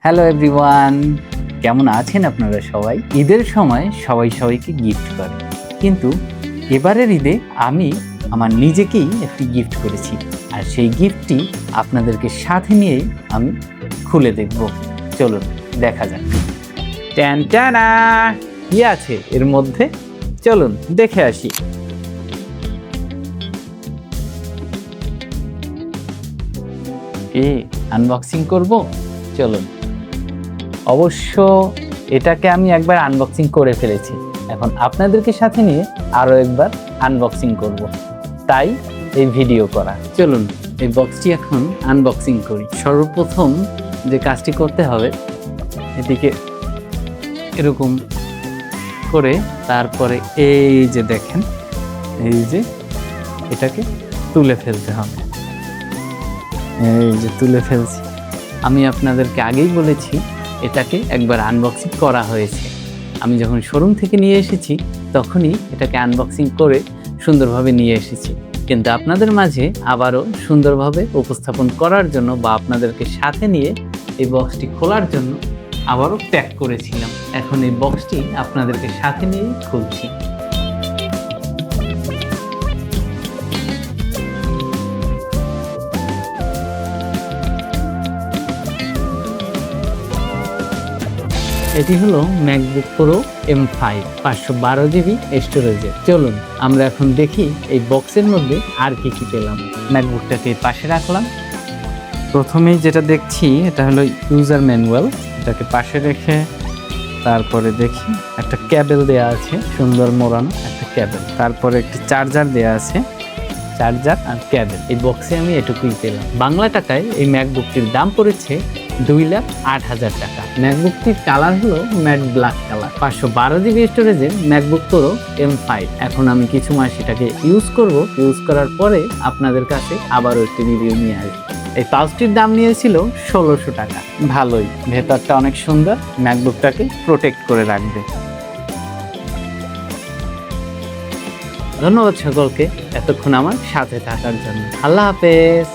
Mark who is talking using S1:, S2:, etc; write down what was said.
S1: Hello everyone, কেমন আছেন আপনারা সবাই? ঈদের সময় সবাই সবাইকে গিফট করে, কিন্তু এবারের ঈদে আমি আমার নিজেকেই একটি গিফট করেছি। আর সেই গিফটটি আপনাদেরকে সাথে নিয়ে আমি খুলে দেখব। চলুন দেখা যাক। ট্যান ট্যানা, কি আছে এর মধ্যে? চলুন দেখে আসি। আনবক্সিং করব, চলুন। অবশ্য এটাকে আমি একবার আনবক্সিং করে ফেলেছি, এখন আপনাদেরকে সাথে নিয়ে আরও একবার আনবক্সিং করব, তাই এই ভিডিও করা। চলুন এই বক্সটি এখন আনবক্সিং করি। সর্বপ্রথম যে কাজটি করতে হবে, এটিকে এরকম করে তারপরে এই যে দেখেন, এই যে এটাকে তুলে ফেলতে হবে। এই যে তুলে ফেলছি। আমি আপনাদেরকে আগেই বলেছি এটাকে একবার আনবক্সিং করা হয়েছে। আমি যখন শোরুম থেকে নিয়ে এসেছি তখনই এটাকে আনবক্সিং করে সুন্দরভাবে নিয়ে এসেছি, কিন্তু আপনাদের মাঝে আবারও সুন্দরভাবে উপস্থাপন করার জন্য বা আপনাদেরকে সাথে নিয়ে এই বক্সটি খোলার জন্য আবারও প্যাক করেছিলাম। এখন এই বক্সটি আপনাদেরকে সাথে নিয়েই খুলছি। এটি হলো ম্যাকবুক প্রো M5 512 জিবি স্টোরেজের। চলুন আমরা এখন দেখি এই বক্সের মধ্যে আর কি কি পেলাম। ম্যাকবুকটাকে পাশে রাখলাম। প্রথমেই যেটা দেখছি এটা হলো ইউজার ম্যানুয়াল। এটাকে পাশে রেখে তারপরে দেখি একটা ক্যাবেল দেয়া আছে, সুন্দর মোড়ানো একটা ক্যাবেল। তারপরে একটি চার্জার দেয়া আছে, চার্জার আর ক্যাবেল। এই বক্সে আমি এটুকুই পেলাম। বাংলা টাকায় এই ম্যাকবুকটির দাম পড়েছে 2,08,000 টাকা। ম্যাকবুকটির কালার হলো ম্যাট ব্ল্যাক কালার। 512 জিবি স্টোরেজের ম্যাকবুক প্রো M5। এখন আমি কিছু মাস এটাকে ইউজ করব। ইউজ করার পরে আপনাদের কাছে আবারও একটি রিভিউ নিয়ে আসবো। এই পাউচটির দাম নিয়েছিল 1600 টাকা। ভালোই, ভেতরটা অনেক সুন্দর, ম্যাকবুকটাকে প্রোটেক্ট করে রাখবে। ধন্যবাদ সকলকে এতক্ষণ আমার সাথে থাকার জন্য। আল্লাহ হাফেজ।